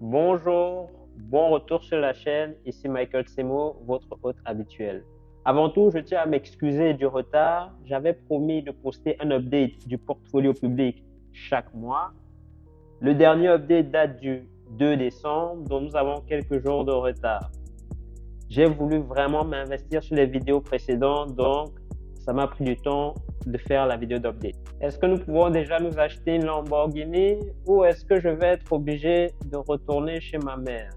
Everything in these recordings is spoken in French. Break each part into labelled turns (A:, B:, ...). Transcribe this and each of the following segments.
A: Bonjour, bon retour sur la chaîne. Ici Michael Semo, votre hôte habituel. Avant tout, je tiens à m'excuser du retard. J'avais promis de poster un update du portfolio public chaque mois. Le dernier update date du 2 décembre, donc nous avons quelques jours de retard. J'ai voulu vraiment m'investir sur les vidéos précédentes, donc ça m'a pris du temps de faire la vidéo d'update. Est-ce que nous pouvons déjà nous acheter une Lamborghini ou est-ce que je vais être obligé de retourner chez ma mère?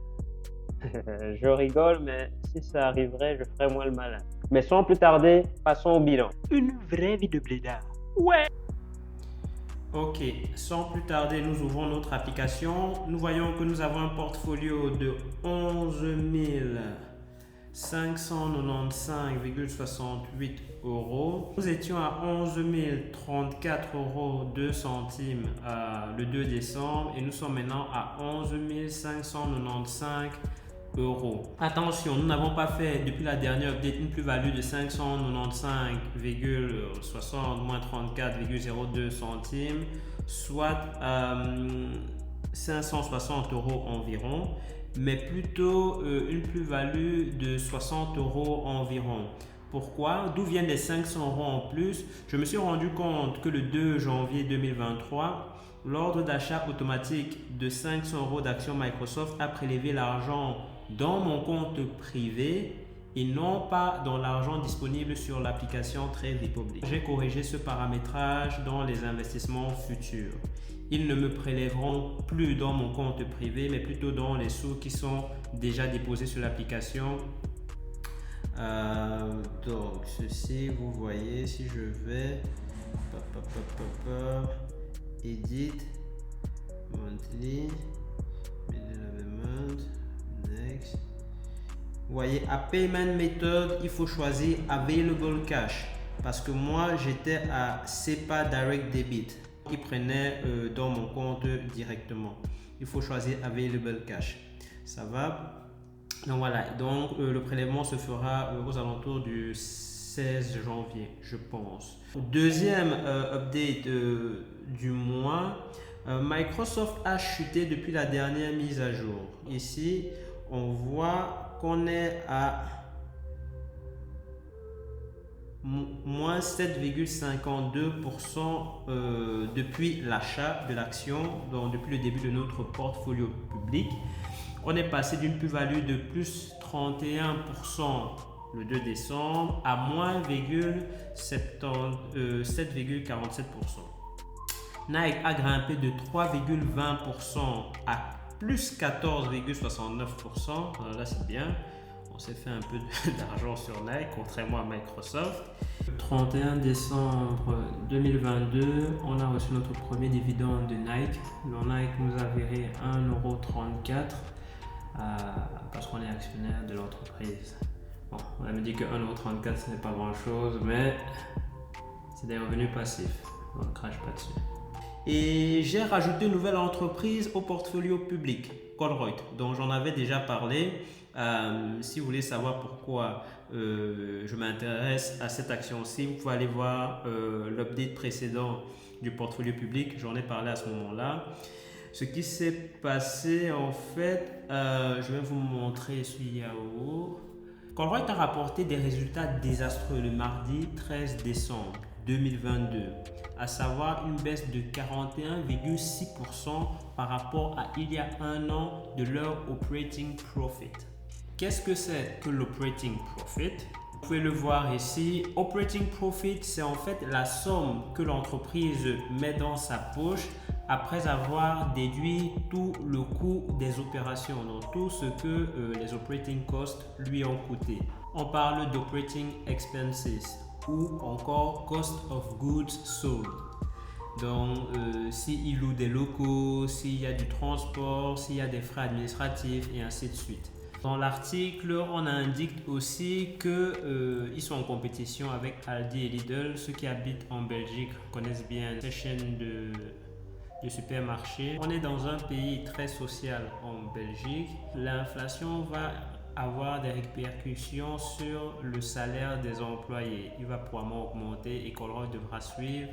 A: Je rigole, mais si ça arriverait, je ferais moins le malin. Mais sans plus tarder, passons au bilan. Une vraie vie de blédard. Ouais!
B: Ok, sans plus tarder, nous ouvrons notre application. Nous voyons que nous avons un portfolio de 11 595,68 euros. Nous étions à 11 034 euros 2 centimes le 2 décembre et nous sommes maintenant à 11 595 euros. Attention, nous n'avons pas fait depuis la dernière update une plus-value de 595,60 moins 34,02 centimes, soit 560 euros environ, mais plutôt une plus-value de 60 euros environ. Pourquoi? D'où viennent les 500 euros en plus? Je me suis rendu compte que le 2 janvier 2023, l'ordre d'achat automatique de 500 euros d'actions Microsoft a prélevé l'argent dans mon compte privé et non pas dans l'argent disponible sur l'application Trade Republic. J'ai corrigé ce paramétrage dans les investissements futurs. Ils ne me prélèveront plus dans mon compte privé, mais plutôt dans les sous qui sont déjà déposés sur l'application. Donc ceci, vous voyez, si je vais edit monthly, next. Vous voyez, à payment method, il faut choisir available cash parce que moi j'étais à SEPA direct debit. Il prenait dans mon compte directement. Il faut choisir available cash. Ça va? Donc voilà, donc le prélèvement se fera aux alentours du 16 janvier, je pense. Deuxième update du mois, Microsoft a chuté depuis la dernière mise à jour. Ici, on voit qu'on est à moins 7,52% depuis l'achat de l'action, donc depuis le début de notre portfolio public. On est passé d'une plus-value de plus 31% le 2 décembre à moins 7,47%. Nike a grimpé de 3,20% à plus 14,69%. Là, c'est bien. On s'est fait un peu d'argent sur Nike, contrairement à Microsoft. Le 31 décembre 2022, on a reçu notre premier dividende de Nike. Le Nike nous a viré 1,34 € parce qu'on est actionnaire de l'entreprise. Bon, on me dit que 1,34 € ce n'est pas grand chose, mais c'est des revenus passifs. On ne crache pas dessus. Et j'ai rajouté une nouvelle entreprise au portfolio public, Colruyt, dont j'en avais déjà parlé. Si vous voulez savoir pourquoi je m'intéresse à cette action-ci, vous pouvez aller voir l'update précédent du portfolio public. J'en ai parlé à ce moment-là. Ce qui s'est passé en fait, je vais vous montrer sur Yahoo. Colruyt a rapporté des résultats désastreux le mardi 13 décembre 2022, à savoir une baisse de 41,6% par rapport à il y a un an de leur operating profit. Qu'est-ce que c'est que l'operating profit? Vous pouvez le voir ici. Operating profit, c'est en fait la somme que l'entreprise met dans sa poche après avoir déduit tout le coût des opérations, donc tout ce que les operating costs lui ont coûté. On parle d'operating expenses ou encore cost of goods sold. Donc, s'il loue des locaux, s'il y a du transport, s'il y a des frais administratifs et ainsi de suite. Dans l'article, on indique aussi qu'ils sont en compétition avec Aldi et Lidl. Ceux qui habitent en Belgique connaissent bien ces chaînes de supermarchés. On est dans un pays très social en Belgique. L'inflation va avoir des répercussions sur le salaire des employés. Il va probablement augmenter et Colruyt devra suivre.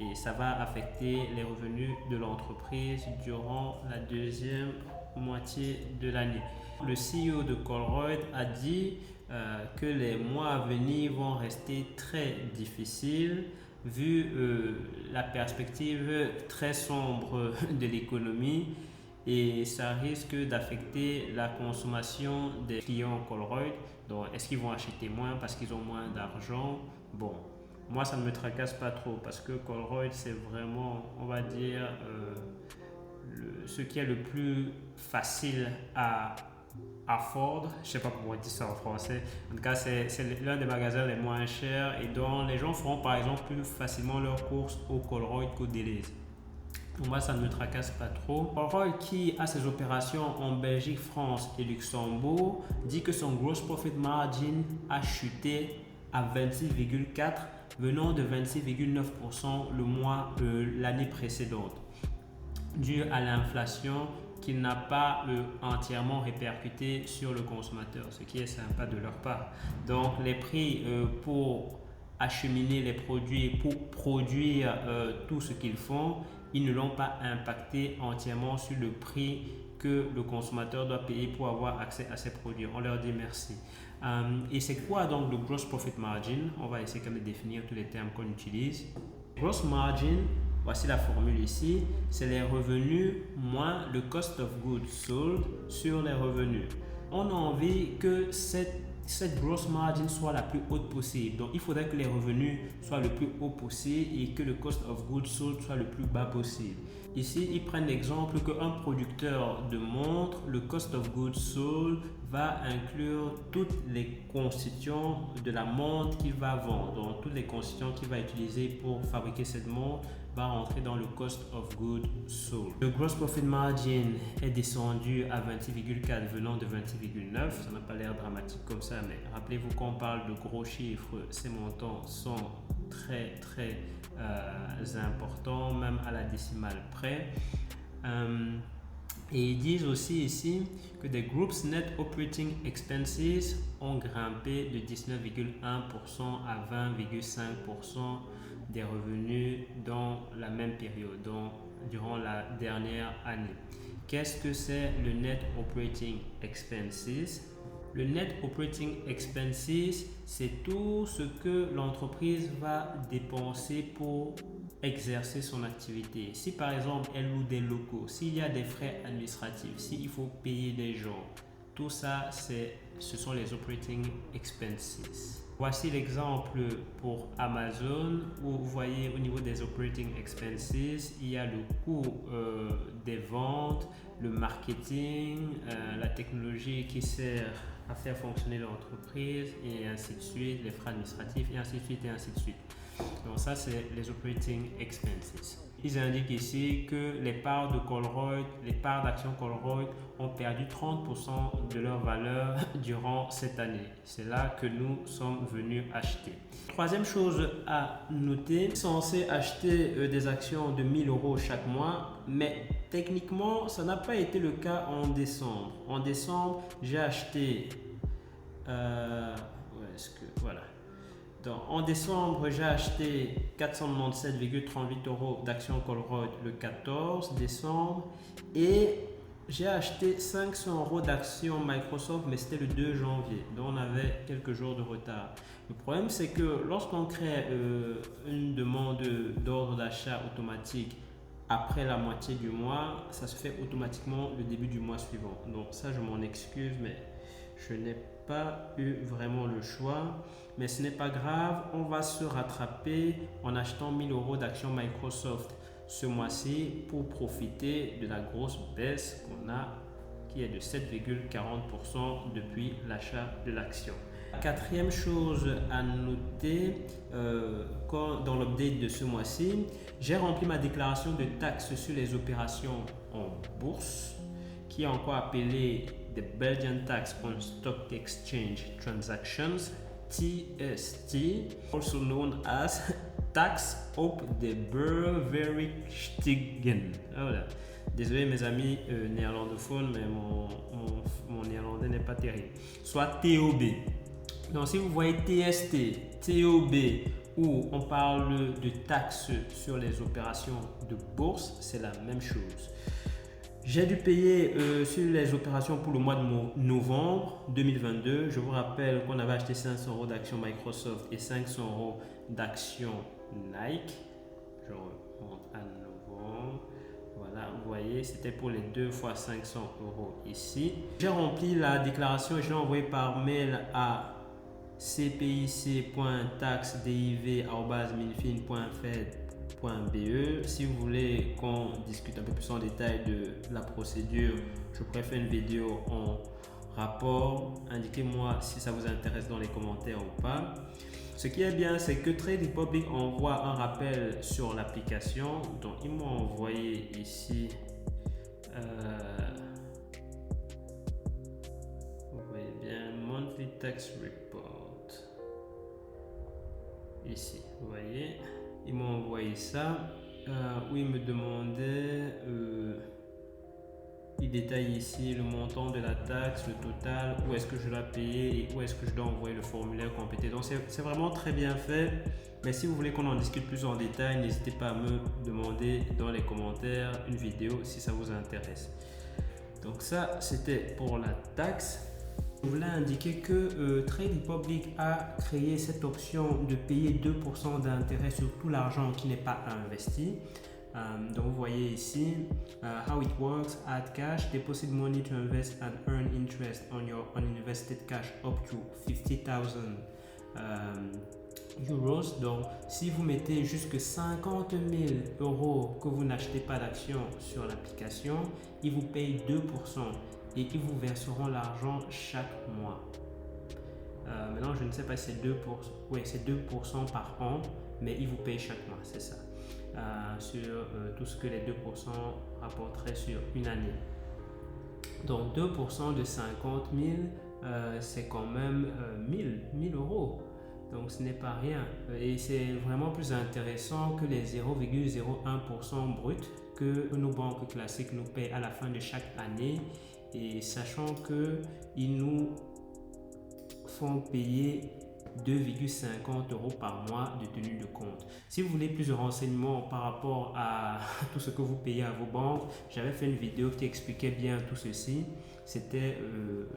B: Et ça va affecter les revenus de l'entreprise durant la deuxième moitié de l'année. Le CEO de Colruyt a dit que les mois à venir vont rester très difficiles vu la perspective très sombre de l'économie, et ça risque d'affecter la consommation des clients Colruyt. Donc, est-ce qu'ils vont acheter moins parce qu'ils ont moins d'argent? Bon, moi, ça ne me tracasse pas trop parce que Colruyt, c'est vraiment, on va dire, ce qui est le plus facile à afford. Je ne sais pas comment on dit ça en français. En tout cas, c'est l'un des magasins les moins chers et dont les gens feront par exemple plus facilement leurs courses au Colruyt qu'au Delhaize. Pour moi, ça ne me tracasse pas trop. Colruyt, qui a ses opérations en Belgique, France et Luxembourg, dit que son gross profit margin a chuté à 26,4% venant de 26,9% l'année précédente, dû à l'inflation qui n'a pas entièrement répercuté sur le consommateur, ce qui est sympa de leur part. Donc les prix pour acheminer les produits, pour produire tout ce qu'ils font, ils ne l'ont pas impacté entièrement sur le prix que le consommateur doit payer pour avoir accès à ces produits. On leur dit merci. Et c'est quoi donc le gross profit margin? On va essayer de définir tous les termes qu'on utilise. Gross margin, voici la formule ici, c'est les revenus moins le cost of goods sold sur les revenus. On a envie que cette gross margin soit la plus haute possible. Donc, il faudrait que les revenus soient le plus haut possible et que le cost of goods sold soit le plus bas possible. Ici, ils prennent l'exemple qu'un producteur de montres, le cost of goods sold va inclure toutes les constituants de la montre qu'il va vendre. Donc, toutes les constituants qu'il va utiliser pour fabriquer cette montre va rentrer dans le cost of goods sold. Le gross profit margin est descendu à 26,4 venant de 26,9. Ça n'a pas l'air dramatique comme ça, mais rappelez-vous qu'on parle de gros chiffres, ces montants sont très importants, même à la décimale près. Et ils disent aussi ici que des group's net operating expenses ont grimpé de 19,1% à 20,5% des revenus dans la même période, donc durant la dernière année. Qu'est-ce que c'est le net operating expenses? Le net operating expenses, c'est tout ce que l'entreprise va dépenser pour exercer son activité. Si par exemple elle loue des locaux, s'il y a des frais administratifs, s'il faut payer des gens, tout ça ce sont les operating expenses. Voici l'exemple pour Amazon où vous voyez au niveau des operating expenses, il y a le coût des ventes, le marketing, la technologie qui sert à faire fonctionner l'entreprise et ainsi de suite, les frais administratifs et ainsi de suite et ainsi de suite. Donc ça, c'est les operating expenses. Ils indiquent ici que les parts de Colruyt, les parts d'action Colruyt ont perdu 30% de leur valeur durant cette année. C'est là que nous sommes venus acheter. Troisième chose à noter, censé acheter des actions de 1 000 € chaque mois, mais techniquement, ça n'a pas été le cas en décembre. En décembre, j'ai acheté... voilà. Donc, en décembre, j'ai acheté 497,38 € d'actions Colruyt le 14 décembre et j'ai acheté 500 € d'actions Microsoft, mais c'était le 2 janvier, donc on avait quelques jours de retard. Le problème, c'est que lorsqu'on crée une demande d'ordre d'achat automatique après la moitié du mois, ça se fait automatiquement le début du mois suivant. Donc ça, je m'en excuse, mais je n'ai pas eu vraiment le choix. Mais ce n'est pas grave, on va se rattraper en achetant 1 000 € d'actions Microsoft ce mois-ci pour profiter de la grosse baisse qu'on a, qui est de 7,40% depuis l'achat de l'action. Quatrième chose à noter, dans l'update de ce mois-ci, j'ai rempli ma déclaration de taxes sur les opérations en bourse, qui est encore appelée The Belgian Tax on Stock Exchange Transactions, TST, also known as Tax op de Beurs-Verrichtingen. Voilà. Désolé mes amis néerlandophones, mais mon néerlandais n'est pas terrible. Soit TOB. Donc si vous voyez TST, TOB, où on parle de taxes sur les opérations de bourse, c'est la même chose. J'ai dû payer sur les opérations pour le mois de novembre 2022. Je vous rappelle qu'on avait acheté 500 € d'actions Microsoft et 500 € d'actions Nike. Je remonte à novembre. Voilà, vous voyez, c'était pour les 2 fois 500 € ici. J'ai rempli la déclaration et je l'ai envoyée par mail à cpic.taxdiv@minfin.fed.be. Si vous voulez qu'on discute un peu plus en détail de la procédure, je pourrais faire une vidéo en rapport. Indiquez-moi si ça vous intéresse dans les commentaires ou pas. Ce qui est bien, c'est que Trade Republic envoie un rappel sur l'application. Donc, ils m'ont envoyé ici. Vous voyez bien, Monthly Tax Report. Ici, vous voyez, ils m'ont envoyé ça. Où ils me demandaient. Il détaille ici le montant de la taxe, le total, où est-ce que je dois payer et où est-ce que je dois envoyer le formulaire complété. Donc c'est vraiment très bien fait. Mais si vous voulez qu'on en discute plus en détail, n'hésitez pas à me demander dans les commentaires une vidéo si ça vous intéresse. Donc ça, c'était pour la taxe. Je voulais indiquer que Trade Republic a créé cette option de payer 2% d'intérêt sur tout l'argent qui n'est pas investi. Donc vous voyez ici, how it works, add cash, deposit money to invest and earn interest on your uninvested cash up to 50,000 euros. Donc si vous mettez jusque 50 000 € que vous n'achetez pas d'actions sur l'application, ils vous payent 2% et ils vous verseront l'argent chaque mois. Maintenant je ne sais pas si c'est 2%, oui, c'est 2% par an, mais ils vous payent chaque mois, c'est ça. Sur tout ce que les 2% rapporteraient sur une année. Donc 2% de 50 000, c'est quand même 1000 €. Donc ce n'est pas rien. Et c'est vraiment plus intéressant que les 0,01% brut que nos banques classiques nous payent à la fin de chaque année. Et sachant qu'ils nous font payer 2,50 € par mois de tenue de compte. Si vous voulez plus de renseignements par rapport à tout ce que vous payez à vos banques, j'avais fait une vidéo qui expliquait bien tout ceci. C'était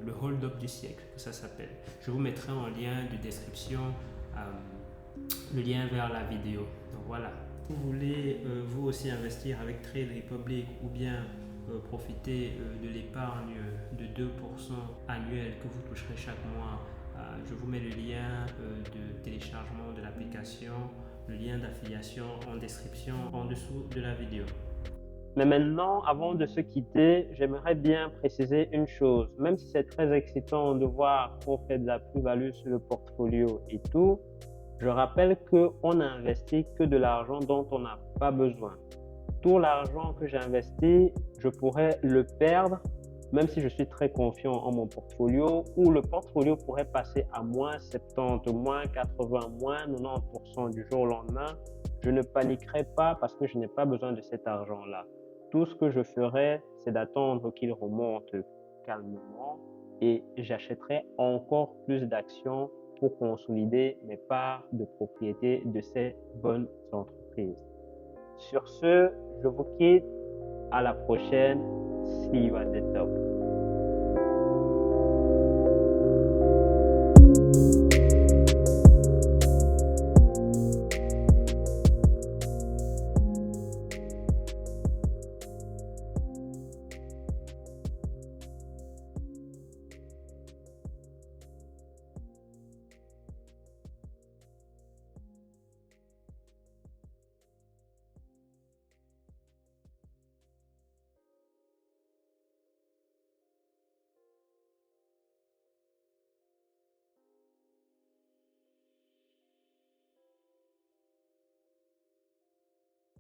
B: le hold-up du siècle, que ça s'appelle. Je vous mettrai en lien de description le lien vers la vidéo. Donc voilà. Si vous voulez vous aussi investir avec Trade Republic ou bien profiter de l'épargne de 2% annuel que vous toucherez chaque mois, je vous mets le lien de téléchargement de l'application, le lien d'affiliation en description en dessous de la vidéo.
A: Mais maintenant, avant de se quitter, j'aimerais bien préciser une chose. Même si c'est très excitant de voir qu'on fait de la plus-value sur le portfolio et tout, je rappelle qu'on n'a investi que de l'argent dont on n'a pas besoin. Tout l'argent que j'ai investi, je pourrais le perdre, même si je suis très confiant en mon portfolio, ou le portfolio pourrait passer à moins 70, moins 80, moins 90% du jour au lendemain. Je ne paniquerai pas parce que je n'ai pas besoin de cet argent-là. Tout ce que je ferai, c'est d'attendre qu'il remonte calmement et j'achèterai encore plus d'actions pour consolider mes parts de propriété de ces bonnes entreprises. Sur ce, je vous quitte. À la prochaine. See you at the top.